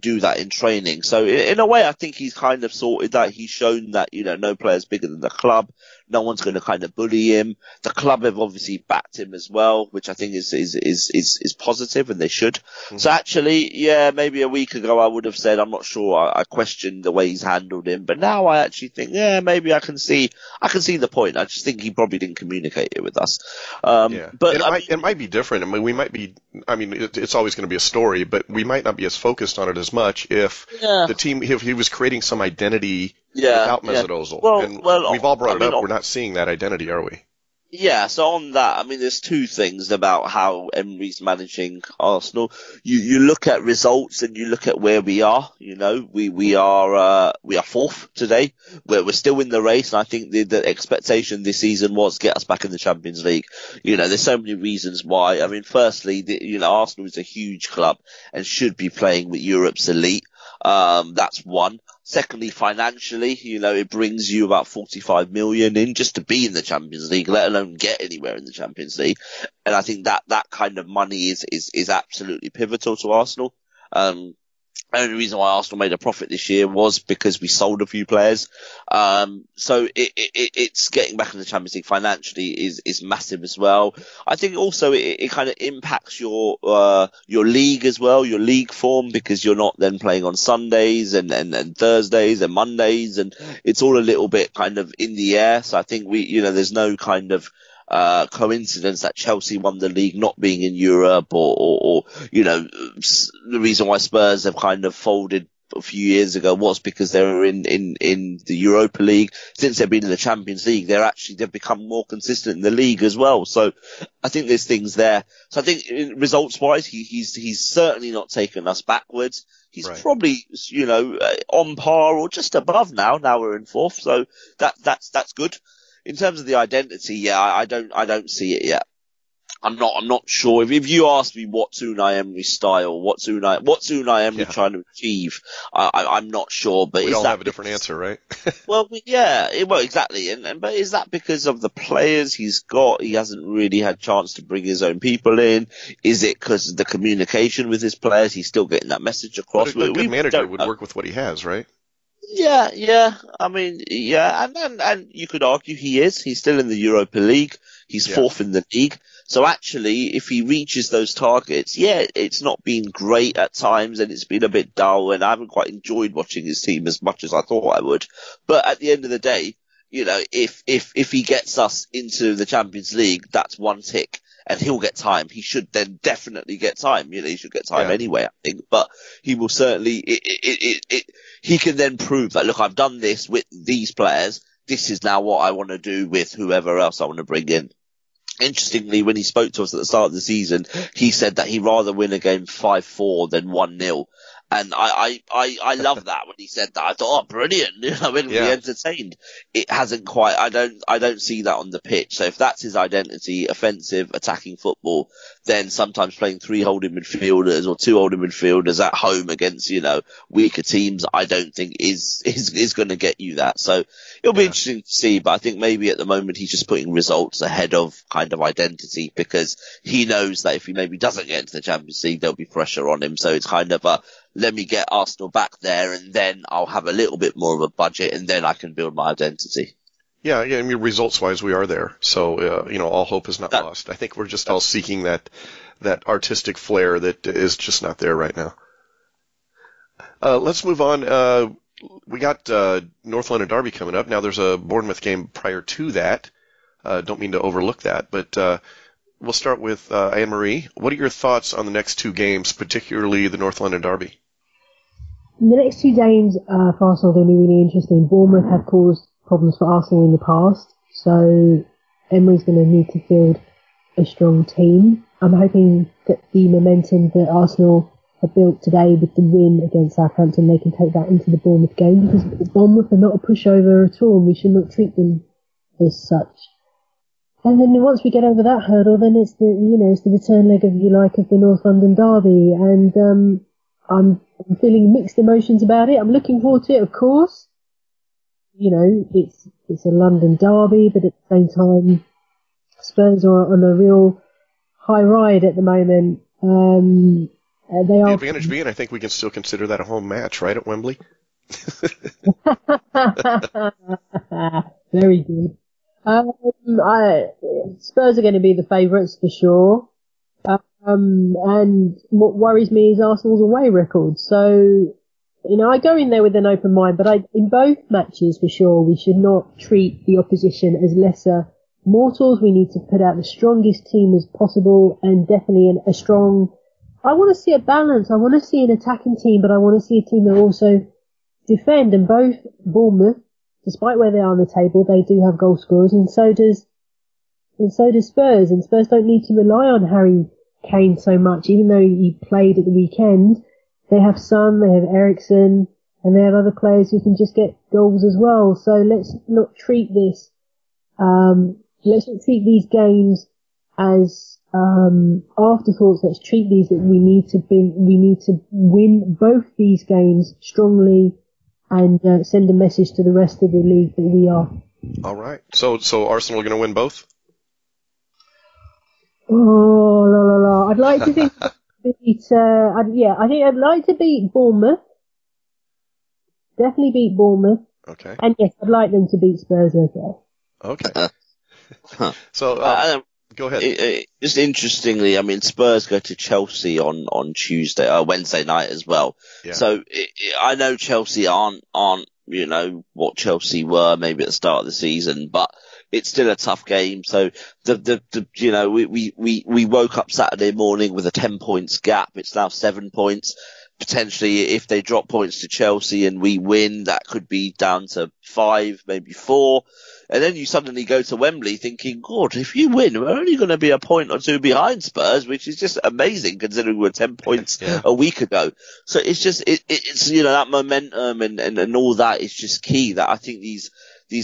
do that in training. So in a way, I think he's kind of sorted that. He's shown that, no player's bigger than the club. No one's going to kind of bully him. The club have obviously backed him as well, which I think is positive, and they should. Mm-hmm. So actually, yeah, maybe a week ago I would have said, I'm not sure. I questioned the way he's handled him, but now I actually think, yeah, maybe I can see the point. I just think he probably didn't communicate it with us. But it might be different. I mean, it's always going to be a story, but we might not be as focused on it as much if the team, if he was creating some identity without Mesut Ozil. Well, we've all brought it up. We're not seeing that identity, are we? Yeah, so on that, I mean, there's two things about how Emery's managing Arsenal. You look at results and you look at where we are. We are fourth today. We're still in the race, and I think the expectation this season was get us back in the Champions League. There's so many reasons why. I mean, firstly, Arsenal is a huge club and should be playing with Europe's elite. That's one. Secondly, financially, it brings you about 45 million in just to be in the Champions League, let alone get anywhere in the Champions League. And I think that kind of money is absolutely pivotal to Arsenal. The only reason why Arsenal made a profit this year was because we sold a few players. So it's getting back in the Champions League financially is massive as well. I think also it kind of impacts your league as well, your league form, because you're not then playing on Sundays and Thursdays and Mondays, and it's all a little bit kind of in the air. So I think there's no kind of coincidence that Chelsea won the league not being in Europe, or the reason why Spurs have kind of folded a few years ago was because they were in the Europa League. Since they've been in the Champions League, they've become more consistent in the league as well. So I think there's things there. So I think results wise, he's certainly not taken us backwards. He's probably, on par or just above now. Now we're in fourth. So that's good. In terms of the identity, I don't see it yet. I'm not sure. If you ask me what's Unai Emery's style, what's Unai Emery trying to achieve, I'm not sure. But we all have a different answer, right? Well, exactly. But is that because of the players he's got? He hasn't really had chance to bring his own people in. Is it because of the communication with his players? He's still getting that message across. But a good manager would work with what he has, right? Yeah. I mean, and you could argue he is. He's still in the Europa League. He's fourth in the league. So actually, if he reaches those targets, it's not been great at times, and it's been a bit dull, and I haven't quite enjoyed watching his team as much as I thought I would. But at the end of the day, if he gets us into the Champions League, that's one tick. And he'll get time. He should then definitely get time. He should get time anyway, I think. But he will certainly, he can then prove that, look, I've done this with these players. This is now what I want to do with whoever else I want to bring in. Interestingly, when he spoke to us at the start of the season, he said that he'd rather win a game 5-4 than 1-0. And I love that when he said that. I thought, oh, brilliant. We entertained. It hasn't quite, I don't see that on the pitch. So if that's his identity, offensive, attacking football, then sometimes playing 3 holding midfielders or 2 holding midfielders at home against, weaker teams, I don't think is going to get you that. So it'll be interesting to see, but I think maybe at the moment he's just putting results ahead of kind of identity, because he knows that if he maybe doesn't get into the Champions League, there'll be pressure on him. So it's kind of let me get Arsenal back there, and then I'll have a little bit more of a budget, and then I can build my identity. Yeah, I mean, results-wise, we are there. So, all hope is not lost. I think we're just all seeking that artistic flair that is just not there right now. Let's move on. We got North London Derby coming up. Now, there's a Bournemouth game prior to that. Don't mean to overlook that, but we'll start with Anne-Marie. What are your thoughts on the next 2 games, particularly the North London Derby? The next 2 games for Arsenal are going to be really interesting. Bournemouth have caused problems for Arsenal in the past, so Emery's going to need to field a strong team. I'm hoping that the momentum that Arsenal have built today with the win against Southampton, they can take that into the Bournemouth game, because Bournemouth are not a pushover at all, and we should not treat them as such. And then once we get over that hurdle, then it's the return leg, if you like, of the North London Derby, and I'm feeling mixed emotions about it. I'm looking forward to it, of course. It's a London derby, but at the same time, Spurs are on a real high ride at the moment. They The are advantage being, I think we can still consider that a home match, right, at Wembley? very good. Spurs are going to be the favourites for sure. And what worries me is Arsenal's away record. So, I go in there with an open mind, but in both matches for sure, we should not treat the opposition as lesser mortals. We need to put out the strongest team as possible, and definitely a strong. I want to see a balance. I want to see an attacking team, but I want to see a team that also defend. And both Bournemouth, despite where they are on the table, they do have goal scorers, and so does Spurs. And Spurs don't need to rely on Harry Kane so much, even though he played at the weekend. They have Son, they have Eriksen, and they have other players who can just get goals as well. So let's not treat this. Let's not treat these games as afterthoughts. Let's treat these that we need to win both these games strongly, and send a message to the rest of the league that we are. All right. So Arsenal are going to win both? Oh, la la la! I'd like to think I think I'd like to beat Bournemouth. Definitely beat Bournemouth. Okay. And yes, I'd like them to beat Spurs as well. Okay. So go ahead. Just interestingly, I mean, Spurs go to Chelsea on Wednesday night as well. Yeah. So I know Chelsea aren't what Chelsea were maybe at the start of the season, but it's still a tough game. So we woke up Saturday morning with a 10 points gap. It's now 7 points. Potentially, if they drop points to Chelsea and we win, that could be down to 5, maybe 4. And then you suddenly go to Wembley thinking, God, if you win, we're only going to be a point or two behind Spurs, which is just amazing considering we were 10 points a week ago. So it's just, it's that momentum and all that is just key. That I think these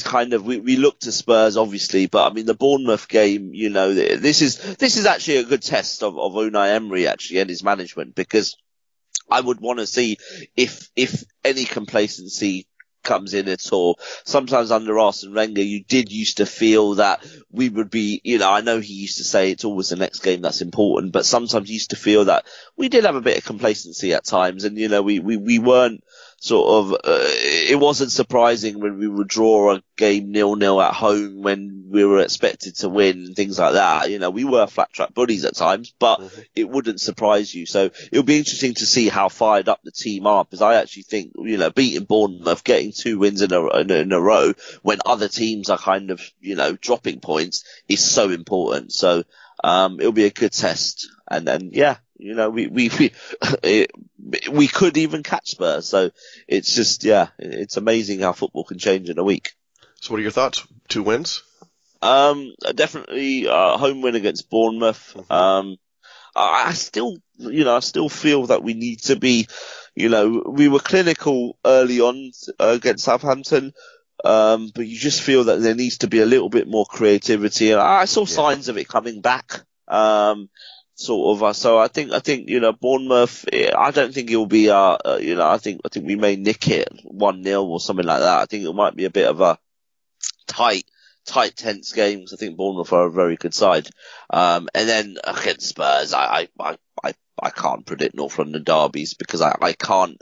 kind of, we look to Spurs obviously, but I mean the Bournemouth game, this is actually a good test of Unai Emery actually and his management, because I would want to see if any complacency comes in at all. Sometimes under Arsene Wenger, you did used to feel that we would be, I know he used to say it's always the next game that's important, but sometimes you used to feel that we did have a bit of complacency at times, and we weren't sort of, it wasn't surprising when we would draw a game 0-0 at home when we were expected to win and things like that. We were flat track bullies at times, but it wouldn't surprise you. So it'll be interesting to see how fired up the team are, because I actually think, beating Bournemouth, getting 2 wins in a row when other teams are kind of, dropping points is so important. So, it'll be a good test. And then, we could even catch Spurs. So it's just, it's amazing how football can change in a week. So what are your thoughts? 2 wins? Definitely home win against Bournemouth. I still feel that we need to be, we were clinical early on against Southampton. But you just feel that there needs to be a little bit more creativity, and I saw signs of it coming back. So I think Bournemouth, I don't think it will be I think we may nick it 1-0 or something like that. I think it might be a bit of a tight tense game, because I think Bournemouth are a very good side. And then against Spurs, I can't predict North London derbies, because I can't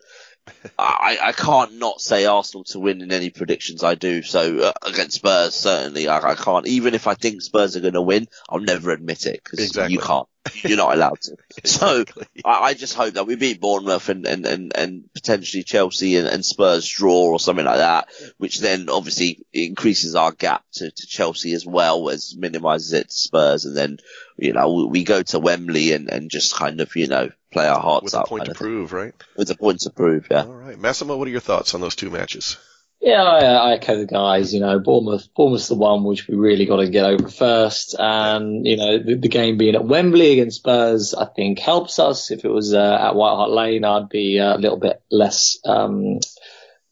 not say Arsenal to win in any predictions I do. So against Spurs, certainly I can't. Even if I think Spurs are going to win, I'll never admit it, because you can't. You're not allowed to. Exactly. So I just hope that we beat Bournemouth and potentially Chelsea and Spurs draw or something like that, which then obviously increases our gap to Chelsea as well as minimises it to Spurs. And then, we go to Wembley and just kind of, play our hearts out. With a point to prove, right? With a point to prove, yeah. All right. Massimo, what are your thoughts on those 2 matches? Yeah, I echo the guys. Bournemouth's the one which we really got to get over first. And, the game being at Wembley against Spurs, I think helps us. If it was at White Hart Lane, I'd be a little bit less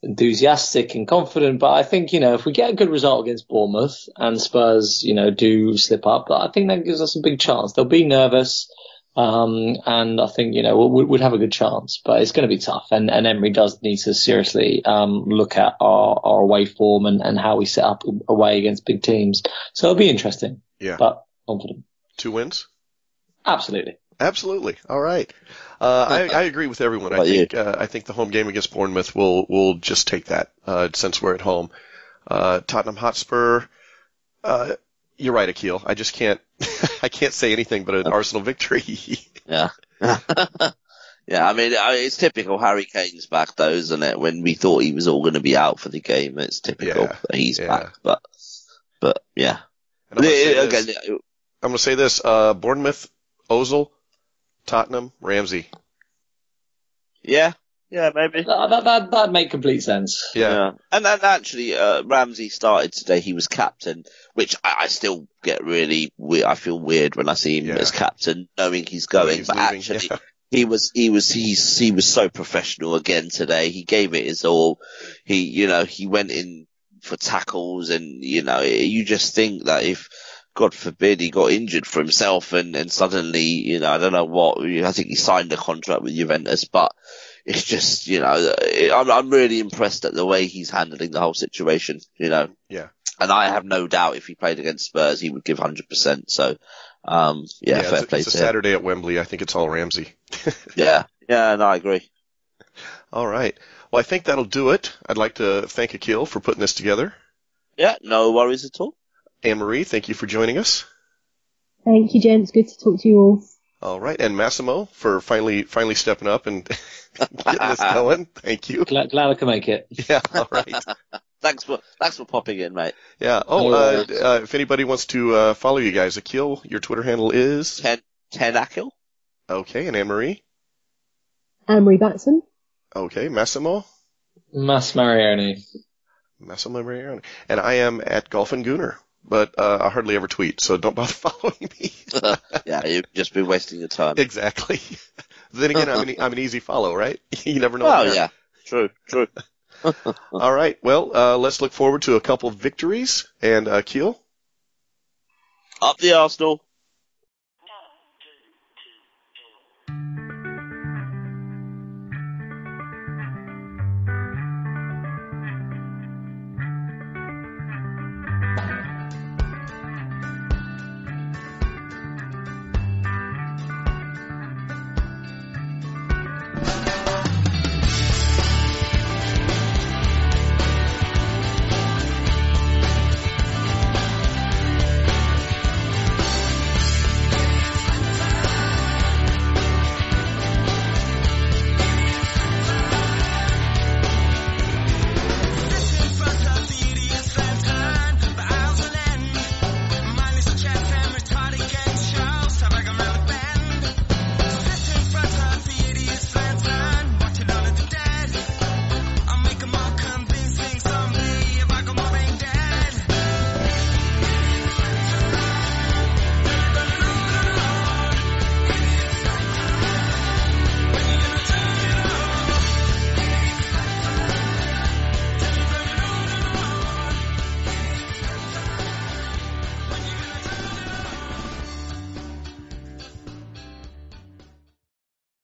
enthusiastic and confident. But I think, if we get a good result against Bournemouth and Spurs, do slip up, I think that gives us a big chance. They'll be nervous. And I think, we'd have a good chance, but it's going to be tough. And Emery does need to seriously, look at our away form and how we set up away against big teams. So it'll be interesting. Yeah. But confident. 2 wins? Absolutely. Absolutely. All right. I agree with everyone. I think the home game against Bournemouth will just take that since we're at home. Tottenham Hotspur. You're right, Akhil. I just can't. I can't say anything but an Arsenal victory. Yeah. Yeah, I mean, it's typical Harry Kane's back, though, isn't it? When we thought he was all going to be out for the game, it's typical that he's back. But yeah. And I'm going to say this: Bournemouth, Ozil, Tottenham, Ramsey. Yeah, maybe. That'd make complete sense. Yeah. And then actually, Ramsey started today. He was captain, which I still get really weird. I feel weird when I see him as captain, knowing he's going. But leaving, actually, he was so professional again today. He gave it his all. He went in for tackles, and you just think that if, God forbid, he got injured for himself and suddenly, I don't know what, I think he signed a contract with Juventus, but it's just, I'm really impressed at the way he's handling the whole situation, Yeah. And I have no doubt if he played against Spurs, he would give 100%. So, fair play it's a to Saturday at Wembley. I think it's all Ramsey. Yeah, no, I agree. All right. Well, I think that'll do it. I'd like to thank Akhil for putting this together. Yeah, no worries at all. Anne-Marie, thank you for joining us. Thank you, gents. Good to talk to you all. All right. And Massimo for finally stepping up and getting us going. Thank you. Glad I could make it. Yeah, all right. Thanks for popping in, mate. Yeah. If anybody wants to follow you guys, Akhil, your Twitter handle is? 10 Akhil. Okay. And Anne-Marie? Anne-Marie Batson. Okay. Massimo? Massimo Marioni. Massimo Marioni. And I am at Golf and Gooner. But I hardly ever tweet, so don't bother following me. Yeah, you've just been wasting your time. Exactly. Then again, I'm an easy follow, right? You never know. Oh, yeah. True. All right. Well, let's look forward to a couple of victories. And Akhil? Up the Arsenal.